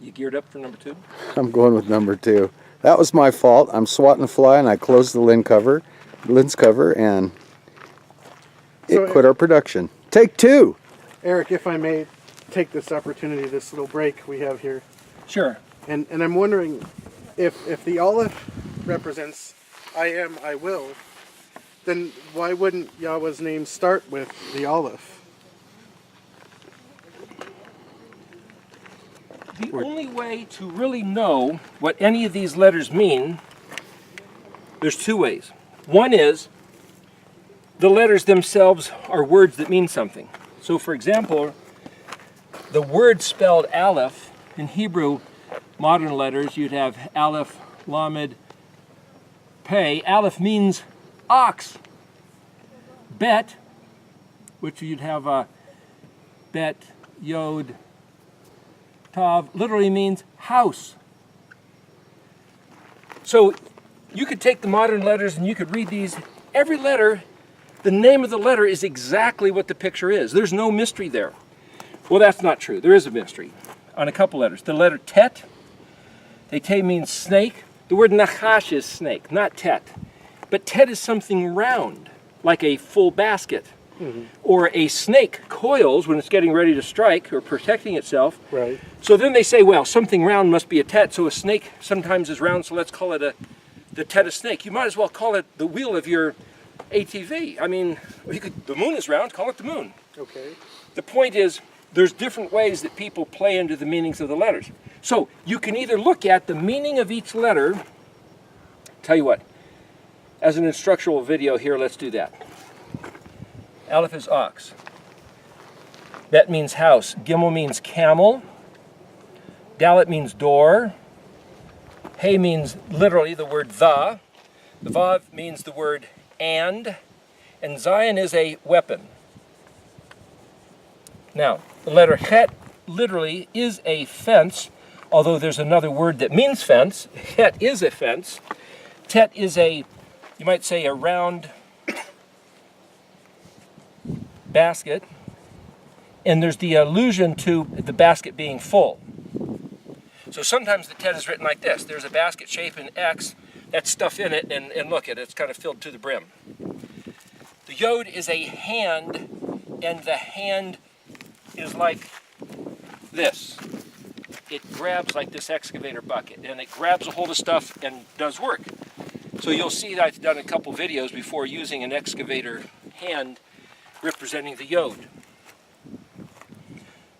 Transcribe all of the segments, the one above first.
You geared up for number 2? I'm going with number 2. That was my fault. I'm swatting a fly and I closed the lens cover, and it quit our production. Take 2. Eric, if I may take this opportunity, this little break we have here. Sure. And I'm wondering if the aleph represents I am, I will, then why wouldn't Yahweh's name start with the aleph? The only way to really know what any of these letters mean, there's 2 ways. One is the letters themselves are words that mean something. So for example, the word spelled aleph, in Hebrew modern letters you'd have aleph, lamed, pei. Aleph means ox. Bet, which you'd have bet, yod, tav, literally means house. So you could take the modern letters and you could read these. Every letter, the name of the letter is exactly what the picture is. There's no mystery there. Well, that's not true. There is a mystery on a couple letters. The letter tet, te means snake. The word nachash is snake, not tet. But tet is something round, like a full basket. Or a snake coils when it's getting ready to strike or protecting itself. Right. So then they say, well, something round must be a tet, so a snake sometimes is round, so let's call it the tet of snake. You might as well call it the wheel of your ATV. I mean, the moon is round, call it the moon. Okay. The point is, there's different ways that people play into the meanings of the letters. So you can either look at the meaning of each letter. Tell you what, as an instructional video here, let's do that. Aleph is ox. Bet means house. Gimel means camel. Dalet means door. Hey means literally the word the. The Vav means the word and Zion is a weapon. Now, the letter Het literally is a fence, although there's another word that means fence. Het is a fence. Tet is a, you might say, a round basket, and there's the allusion to the basket being full. So sometimes the tet is written like this. There's a basket shape in X, that's stuff in it, and look at it, it's kind of filled to the brim. The yod is a hand, and the hand is like this. It grabs like this excavator bucket, and it grabs a hold of stuff and does work. So you'll see that I've done a couple videos before using an excavator hand representing the yod.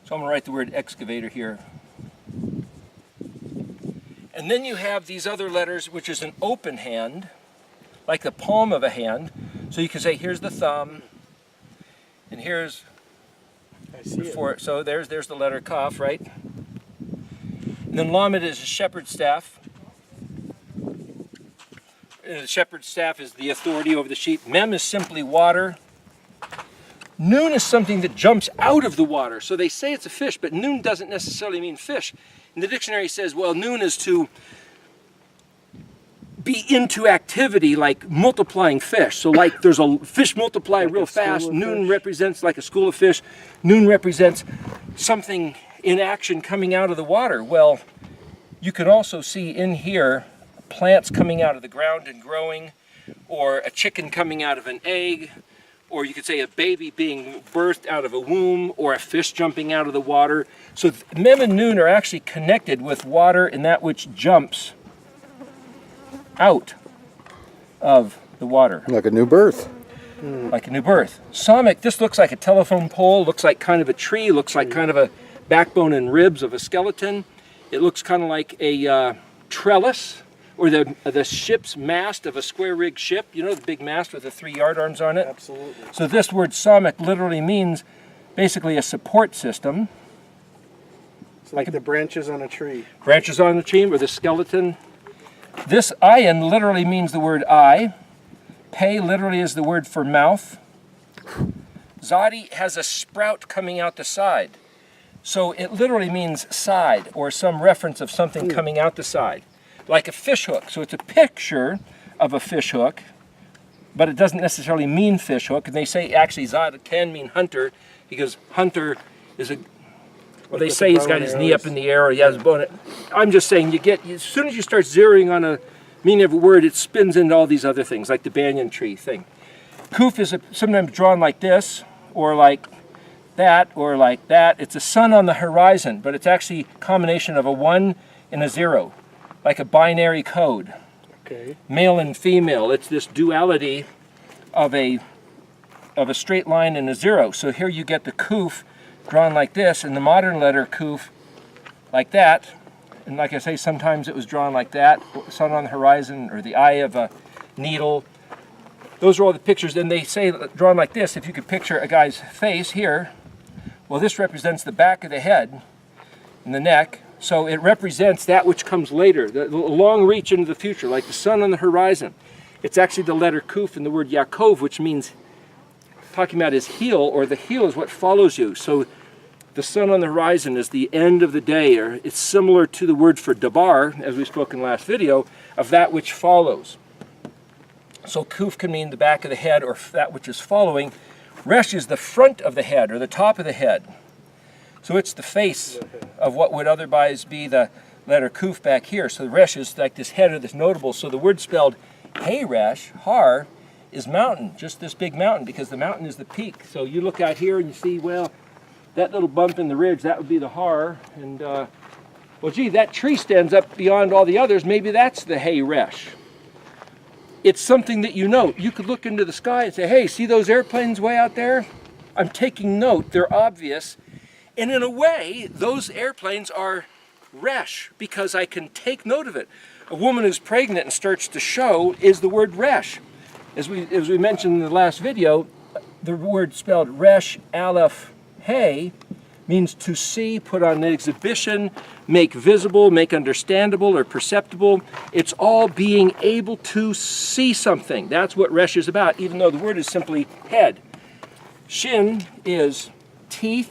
So I'm going to write the word excavator here. And then you have these other letters, which is an open hand, like the palm of a hand. So you can say, here's the thumb, and here's before. So there's the letter Kaf, right? And then Lamed is a shepherd's staff. And the shepherd's staff is the authority over the sheep. Mem is simply water. Nun is something that jumps out of the water. So they say it's a fish, but nun doesn't necessarily mean fish. And the dictionary says, well, nun is to be into activity, like multiplying fish. So like there's a fish multiply like real fast. Nun represents like a school of fish. Nun represents something in action coming out of the water. Well, you can also see in here plants coming out of the ground and growing, or a chicken coming out of an egg, or you could say a baby being birthed out of a womb, or a fish jumping out of the water. So Mem and Nun are actually connected with water and that which jumps out of the water. Like a new birth. Like a new birth. Samik, this looks like a telephone pole, looks like kind of a tree, looks like kind of a backbone and ribs of a skeleton. It looks kind of like a trellis, or the ship's mast of a square-rigged ship. You know, the big mast with the 3 yardarms on it? Absolutely. So this word samik literally means basically a support system. It's like the branches on a tree. Branches on the tree, or the skeleton. This ayin literally means the word eye. Pei literally is the word for mouth. Zadi has a sprout coming out the side. So it literally means side, or some reference of something coming out the side. Like a fish hook. So it's a picture of a fish hook, but it doesn't necessarily mean fish hook. And they say actually Zad can mean hunter, because hunter is Well, they with say the he's bow got and his knee up arrows. in the air, or he has a bone. I'm just saying, as soon as you start zeroing on a meaning of a word, it spins into all these other things, like the banyan tree thing. Kuf is sometimes drawn like this, or like that, or like that. It's a sun on the horizon, but it's actually a combination of a 1 and a 0, like a binary code. Okay. Male and female. It's this duality of a straight line and a 0. So here you get the kuf drawn like this, and the modern letter kuf like that. And like I say, sometimes it was drawn like that, sun on the horizon, or the eye of a needle. Those are all the pictures. And they say drawn like this, if you could picture a guy's face here, well, this represents the back of the head and the neck. So it represents that which comes later, the long reach into the future, like the sun on the horizon. It's actually the letter kuf in the word Yaakov, which means talking about his heel, or the heel is what follows you. So the sun on the horizon is the end of the day, or it's similar to the word for dabar, as we spoke in the last video, of that which follows. So kuf can mean the back of the head, or that which is following. Resh is the front of the head, or the top of the head. So it's the face of what would otherwise be the letter kuf back here. So the resh is like this head, or this notable. So the word spelled hey resh, har, is mountain, just this big mountain, because the mountain is the peak. So you look out here and you see, well, that little bump in the ridge, that would be the har. And, well, gee, that tree stands up beyond all the others. Maybe that's the hey resh. It's something that you note. You could look into the sky and say, hey, see those airplanes way out there? I'm taking note. They're obvious. And in a way, those airplanes are resh, because I can take note of it. A woman who's pregnant and starts to show is the word resh. As we mentioned in the last video, the word spelled resh, aleph, hey, means to see, put on an exhibition, make visible, make understandable or perceptible. It's all being able to see something. That's what resh is about, even though the word is simply head. Shin is teeth.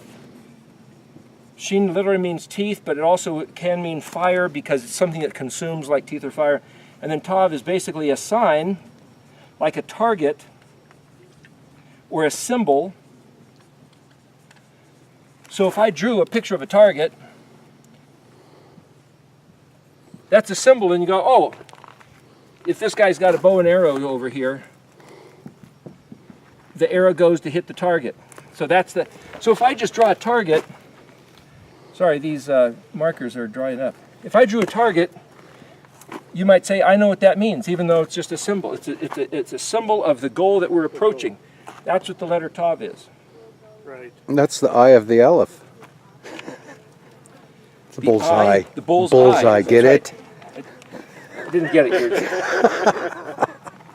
Shin literally means teeth, but it also can mean fire, because it's something that consumes, like teeth or fire. And then tav is basically a sign, like a target or a symbol. So if I drew a picture of a target, that's a symbol, and you go, oh, if this guy's got a bow and arrow over here, the arrow goes to hit the target. So that's the. So if I just draw a target, sorry, these markers are drying up. If I drew a target, you might say, I know what that means, even though it's just a symbol. It's a symbol of the goal that we're approaching. That's what the letter tav is. Right. And that's the eye of the aleph. The bullseye. The bullseye. Get right. it? I didn't get it here.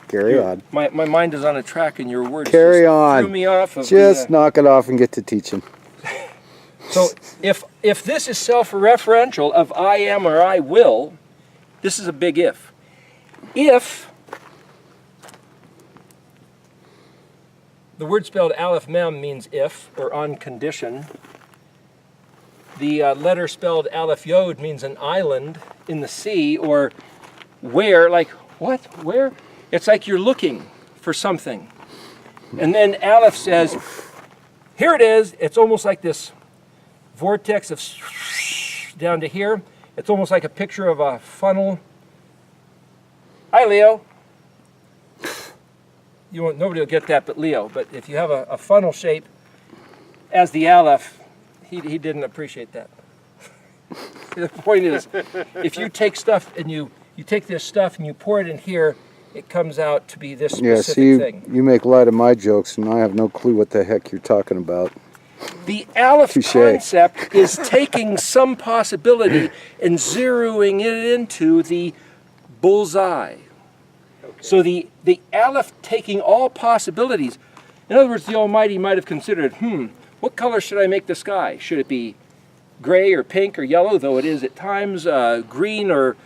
Carry on. My mind is on a track, and your words Carry just on. threw me off. Just knock it off and get to teaching. So if this is self-referential of I am or I will, this is a big if. If the word spelled aleph-mem means if, or on condition. The letter spelled aleph-yod means an island in the sea, or where, like, what, where? It's like you're looking for something. And then aleph says, here it is. It's almost like this vortex of down to here. It's almost like a picture of a funnel. Hi, Leo. Nobody will get that but Leo. But if you have a funnel shape as the aleph, he didn't appreciate that. The point is, if you take stuff and you take this stuff and you pour it in here, it comes out to be this specific thing. You make light of my jokes, and I have no clue what the heck you're talking about. The aleph Touché. concept is taking some possibility and zeroing it into the bullseye. Okay. So the aleph taking all possibilities. In other words, the Almighty might have considered, what color should I make the sky? Should it be gray or pink or yellow, though it is at times green or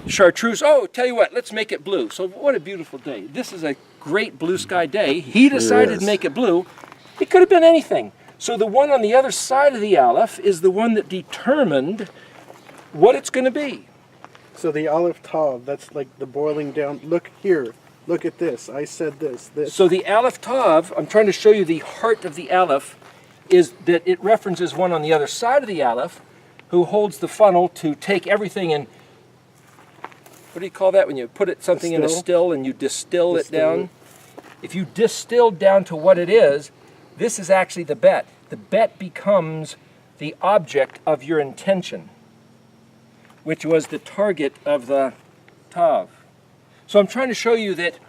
chartreuse? Oh, tell you what, let's make it blue. So what a beautiful day. This is a great blue sky day. He decided to make it blue. It could have been anything. So the one on the other side of the aleph is the one that determined what it's going to be. So the aleph-taw, that's like the boiling down. Look here. Look at this. I said this. So the aleph-tav, I'm trying to show you the heart of the aleph. is that it references one on the other side of the aleph who holds the funnel to take everything and, what do you call that when you put something in a still and you distill it down? If you distill down to what it is, this is actually the bet. The bet becomes the object of your intention, which was the target of the tav. So I'm trying to show you that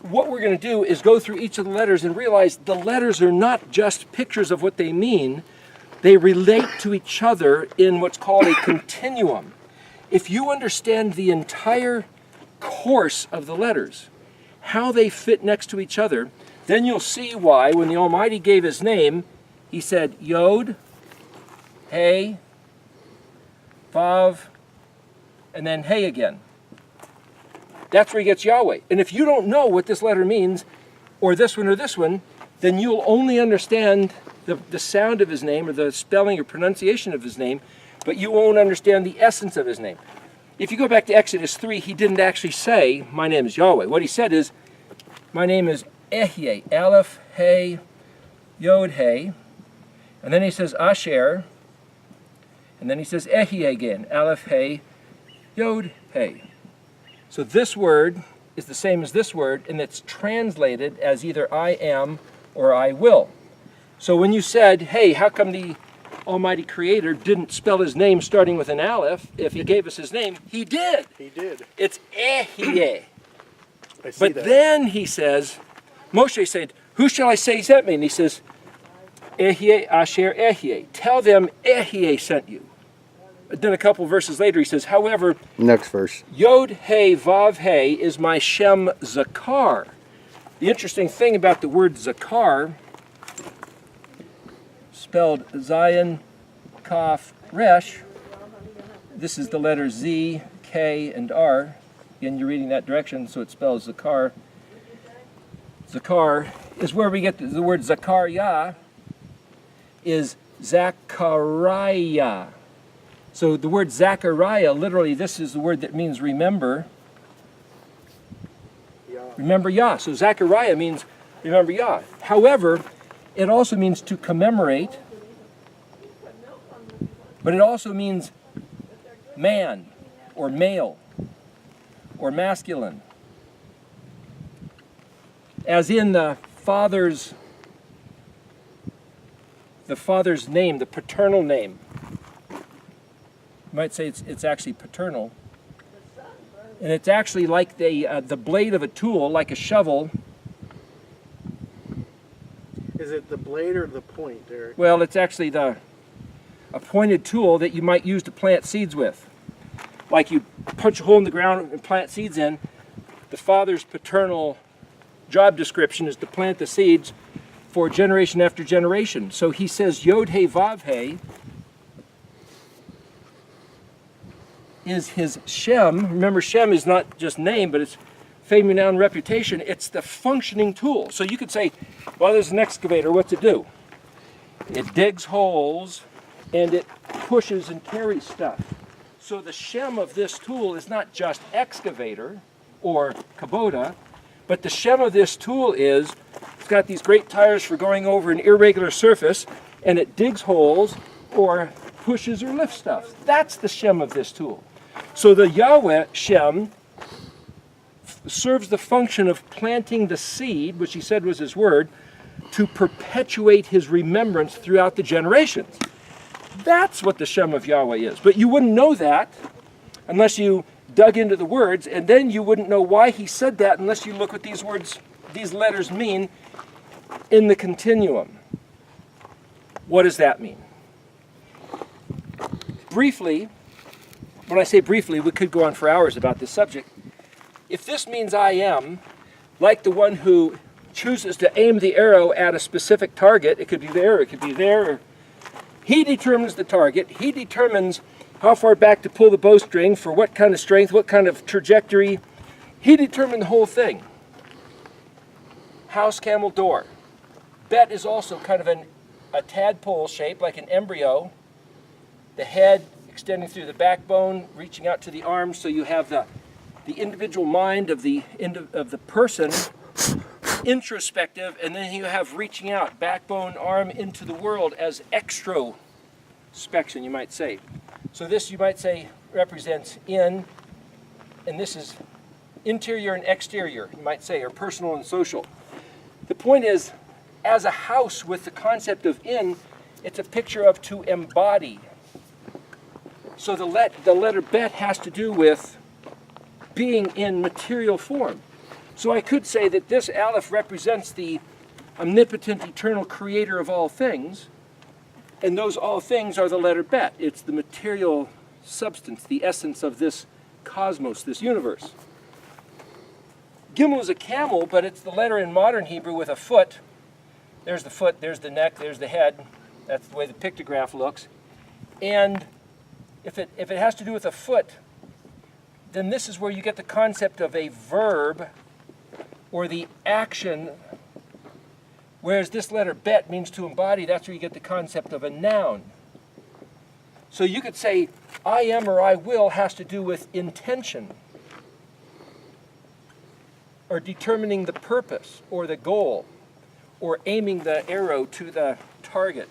what we're going to do is go through each of the letters and realize the letters are not just pictures of what they mean. They relate to each other in what's called a continuum. If you understand the entire course of the letters, how they fit next to each other, then you'll see why when the Almighty gave his name, he said Yod, Hey, Vav, and then Hey again. That's where he gets Yahweh. And if you don't know what this letter means, or this one, then you'll only understand the sound of his name, or the spelling or pronunciation of his name, but you won't understand the essence of his name. If you go back to Exodus 3, he didn't actually say, my name is Yahweh. What he said is, my name is Ehyeh, Aleph, Hey, Yod, Hey. And then he says Asher. And then he says Ehyeh again, Aleph, Hey, Yod, Hey. So this word is the same as this word, and it's translated as either I am or I will. So when you said, hey, how come the Almighty Creator didn't spell his name starting with an aleph if he gave us his name? He did. He did. It's Ehyeh. I see But that. then he says, Moshe said, who shall I say sent me? And he says, Ehyeh, Asher, Ehyeh. Tell them Ehyeh sent you. But then a couple verses later he says, however, Next verse. Yod, Hey, Vav, Hey is my Shem Zakar. The interesting thing about the word Zakar, spelled Zion, Kaf, Resh, this is the letters Z, K, and R. Again, you're reading that direction, so it spells Zakar. Zakar is where we get the word Zachariah, is Zachariah. So the word Zachariah, literally, this is the word that means remember. Remember Yah. So Zechariah means remember Yah. However, it also means to commemorate, but it also means man, or male, or masculine. As in the father's name, the paternal name. You might say it's actually paternal. And it's actually like the blade of a tool, like a shovel. Is it the blade or the point, Derek? Well, it's actually a pointed tool that you might use to plant seeds with. Like you punch a hole in the ground and plant seeds in. The father's paternal job description is to plant the seeds for generation after generation. So he says Yod Hey Vav Hey is his Shem. Remember, Shem is not just name, but it's fame, renown, reputation. It's the functioning tool. So you could say, well, there's an excavator. What's it do? It digs holes and it pushes and carries stuff. So the Shem of this tool is not just excavator or Kubota, but the Shem of this tool is, it's got these great tires for going over an irregular surface, and it digs holes or pushes or lifts stuff. That's the Shem of this tool. So the Yahweh Shem serves the function of planting the seed, which he said was his word, to perpetuate his remembrance throughout the generations. That's what the Shem of Yahweh is. But you wouldn't know that unless you dug into the words, and then you wouldn't know why he said that unless you look what these words, these letters mean in the continuum. What does that mean? Briefly, when I say briefly, we could go on for hours about this subject. If this means I am, like the one who chooses to aim the arrow at a specific target, it could be there, it could be there. He determines the target. He determines how far back to pull the bowstring, for what kind of strength, what kind of trajectory. He determined the whole thing. House, camel, door. Bet is also kind of a tadpole shape, like an embryo. The head extending through the backbone, reaching out to the arms, so you have the individual mind of the person introspective, and then you have reaching out, backbone, arm into the world as extrospection, you might say. So this, you might say, represents in, and this is interior and exterior, you might say, or personal and social. The point is, as a house with the concept of in, it's a picture of to embody. So the letter bet has to do with being in material form. So I could say that this aleph represents the omnipotent, eternal creator of all things, and those all things are the letter bet. It's the material substance, the essence of this cosmos, this universe. Gimel is a camel, but it's the letter in modern Hebrew with a foot. There's the foot, there's the neck, there's the head. That's the way the pictograph looks. And if it has to do with a foot, then this is where you get the concept of a verb or the action, whereas this letter bet means to embody. That's where you get the concept of a noun. So you could say I am or I will has to do with intention, or determining the purpose or the goal, or aiming the arrow to the target.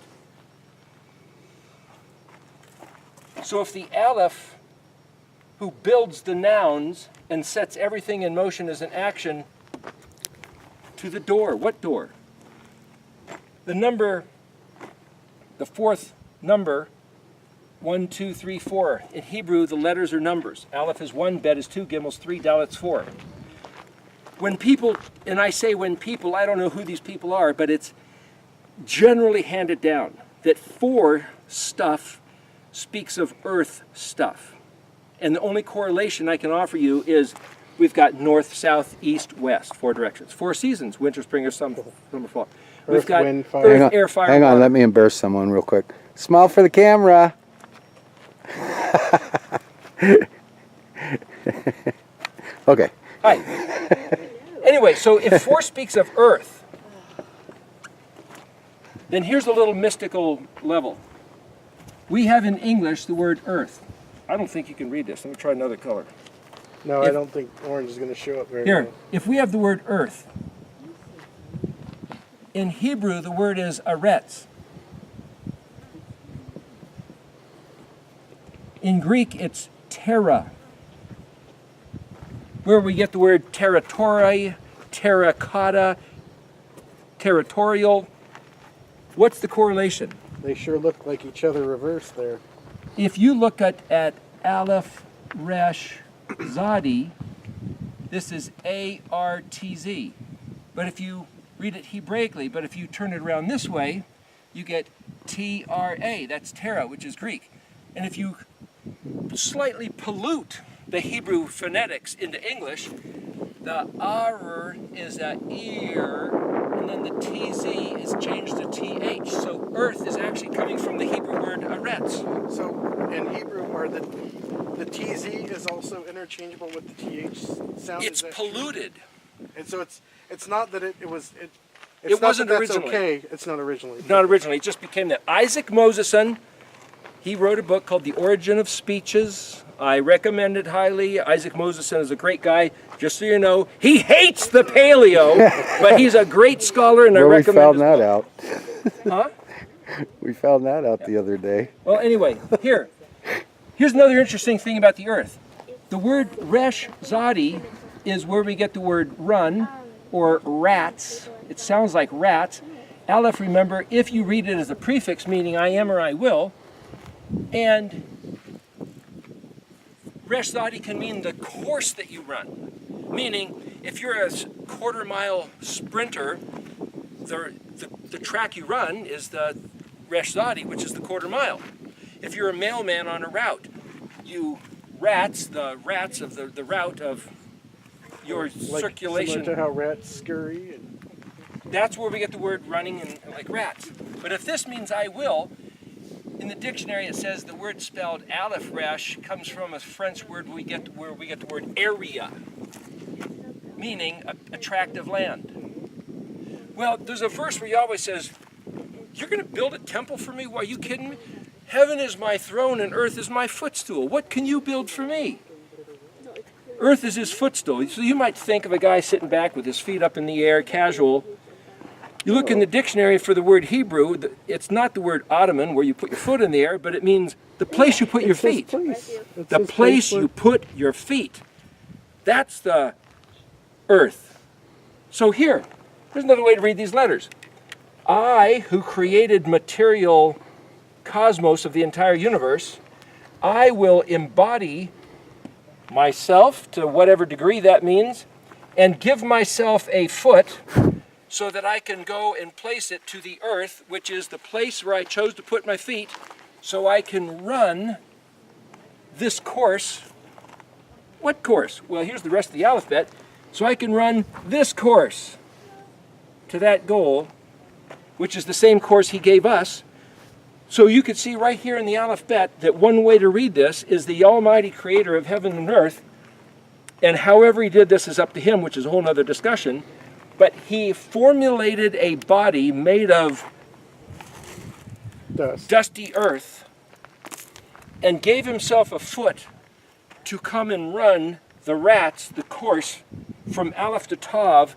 So if the aleph, who builds the nouns and sets everything in motion as an action, to the door, what door? The number, the fourth number, 1, 2, 3, 4. In Hebrew, the letters are numbers. Aleph is 1, bet is 2, gimel is 3, dalet is 4. When people, and I say when people, I don't know who these people are, but it's generally handed down that 4 stuff speaks of earth stuff. And the only correlation I can offer you is we've got north, south, east, west, 4 directions. 4 seasons, winter, spring, or summer, fall. We've Earth, got wind, fire. earth, air, fire, Hang on, water. let me embarrass someone real quick. Smile for the camera. Okay. Hi. Anyway, so if 4 speaks of earth, then here's a little mystical level. We have in English the word earth. I don't think you can read this. Let me try another color. No, I don't think orange is going to show up very Here, well. if we have the word earth, in Hebrew the word is aretz. In Greek it's terra, where we get the word territory, terracotta, territorial. What's the correlation? They sure look like each other reversed there. If you look at aleph, resh, zadi, this is A-R-T-Z. But if you read it Hebraically, but if you turn it around this way, you get T-R-A, that's Terra, which is Greek. And if you slightly pollute the Hebrew phonetics into English, the R is a ear, and then the TZ is changed to TH. So earth is actually coming from the Hebrew word aretz. So in Hebrew, are the TZ is also interchangeable with the TH sound? It's Is that polluted. true? And so it's not that it was It it's not wasn't that that's originally. okay. It's not originally. Not originally, it just became that. Isaac Moseson, he wrote a book called The Origin of Speeches. I recommend it highly. Isaac Moseson is a great guy. Just so you know, he hates the paleo, but he's a great scholar, and I Well, we recommend found his that out. book. Huh? We found that out the other day. Well, anyway, here's another interesting thing about the earth. The word resh zadi is where we get the word run or rats. It sounds like rats. Aleph, remember, if you read it as a prefix meaning I am or I will, and resh zadi can mean the course that you run. Meaning, if you're a quarter-mile sprinter, the track you run is the resh zadi, which is the quarter mile. If you're a mailman on a route, you the rats of the route of your circulation. Similar to how rats scurry. And That's where we get the word running and like rats. But if this means I will, in the dictionary it says the word spelled aleph resh comes from a French word where we get the word area, meaning a tract of land. Well, there's a verse where Yahweh says, "You're going to build a temple for me? Why, are you kidding me? Heaven is my throne and earth is my footstool. What can you build for me?" Earth is his footstool. So you might think of a guy sitting back with his feet up in the air, casual. You look in the dictionary for the word Hebrew, it's not the word ottoman, where you put your foot in the air, but it means the place you put your feet. The place you put your feet. That's the earth. So here's another way to read these letters. I, who created material cosmos of the entire universe, I will embody myself to whatever degree that means, and give myself a foot so that I can go and place it to the earth, which is the place where I chose to put my feet, so I can run this course. What course? Well, here's the rest of the aleph-bet. So I can run this course to that goal, which is the same course he gave us. So you could see right here in the aleph-bet that one way to read this is the Almighty Creator of heaven and earth, and however he did this is up to him, which is a whole other discussion, but he formulated a body made of dusty earth and gave himself a foot to come and run the rats, the course from aleph to tav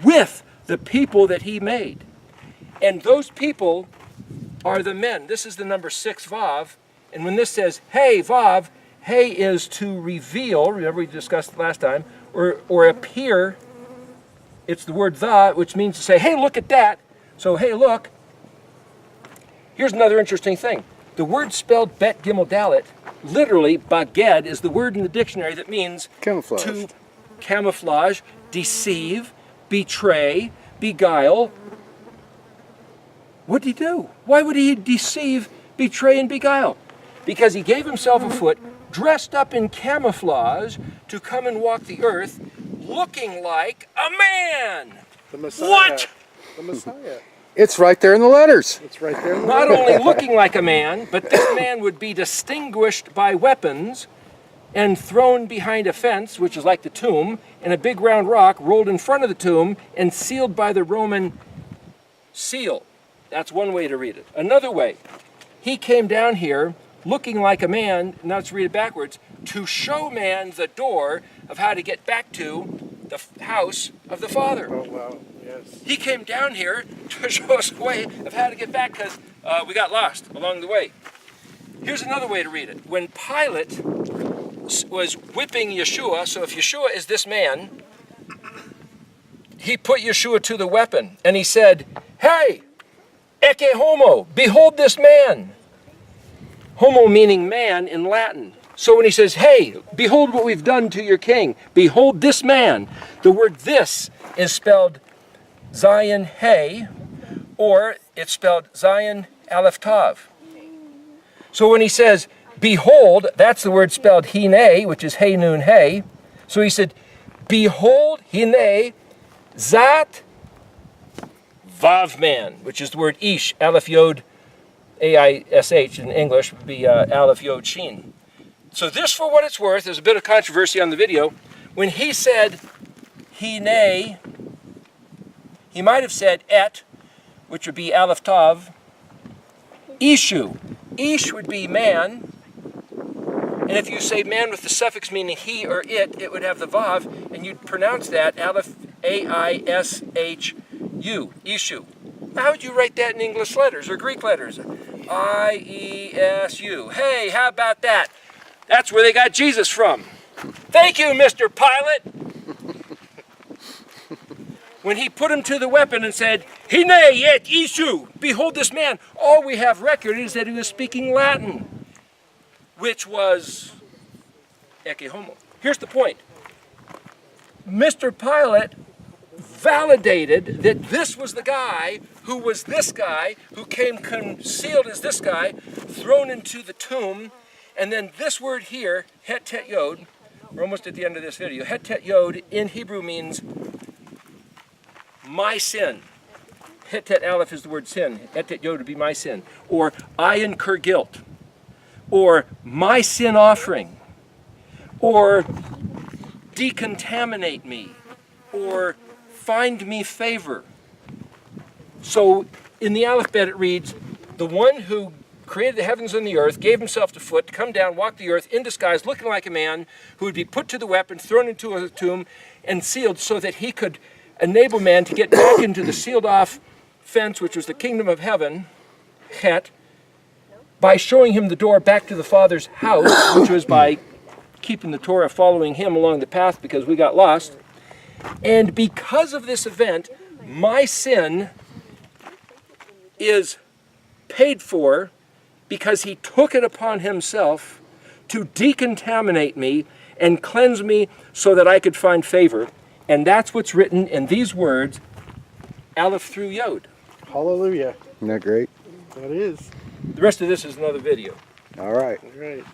with the people that he made. And those people are the men. This is the number 6 vav, and when this says hey vav, hey is to reveal, remember we discussed it last time, or appear. It's the word the, which means to say, hey, look at that. So hey, look. Here's another interesting thing. The word spelled bet gimel dalet, literally baged, is the word in the dictionary that means Camouflage. to camouflage, deceive, betray, beguile. What did he do? Why would he deceive, betray, and beguile? Because he gave himself a foot, dressed up in camouflage, to come and walk the earth, looking like a man. The Messiah. What? The Messiah. It's right there in the letters. It's right there. In the Not only looking like a man, but this man would be distinguished by weapons and thrown behind a fence, which is like the tomb, and a big round rock rolled in front of the tomb and sealed by the Roman seal. That's one way to read it. Another way, he came down here looking like a man, now let's read it backwards, to show man the door of how to get back to the house of the Father. Oh, wow. Yes. He came down here to show us a way of how to get back because we got lost along the way. Here's another way to read it. When Pilate was whipping Yeshua, so if Yeshua is this man, he put Yeshua to the weapon and he said, hey, ecce homo, behold this man. Homo meaning man in Latin. So when he says, hey, behold what we've done to your king, behold this man, the word this is spelled Zion Hey, or it's spelled Zion aleph-tav. So when he says, behold, that's the word spelled Hine, which is Hey Nun Hey. So he said, behold Hine Zat Vav man, which is the word Ish, Aleph Yod A-I-S-H in English would be Aleph Yod Shin. So this, for what it's worth, there's a bit of controversy on the video. When he said Hine, he might have said et, which would be aleph-tav, ishu. Ish would be man, and if you say man with the suffix meaning he or it would have the vav, and you'd pronounce that aleph, A-I-S-H-U, ishu. Now, how would you write that in English letters or Greek letters? I-E-S-U. Hey, how about that? That's where they got Jesus from. Thank you, Mr. Pilate. When he put him to the weapon and said, Hine et ishu, behold this man, all we have record is that he was speaking Latin, which was ecce homo. Here's the point. Mr. Pilate validated that this was the guy who came concealed as this guy, thrown into the tomb, and then this word here, het tet yod, we're almost at the end of this video, het tet yod in Hebrew means my sin. Het tet aleph is the word sin, het tet yod would be my sin, or I incur guilt, or my sin offering, or decontaminate me, or find me favor. So in the aleph-bet it reads, the one who created the heavens and the earth, gave himself to foot, to come down, walk the earth in disguise, looking like a man, who would be put to the weapon, thrown into a tomb, and sealed so that he could enable man to get back into the sealed off fence, which was the kingdom of heaven, Het, by showing him the door back to the Father's house, which was by keeping the Torah, following him along the path because we got lost. And because of this event, my sin is paid for because he took it upon himself to decontaminate me and cleanse me so that I could find favor. And that's what's written in these words, Aleph through Yod. Hallelujah. Isn't that great? That is. The rest of this is another video. All right. All right.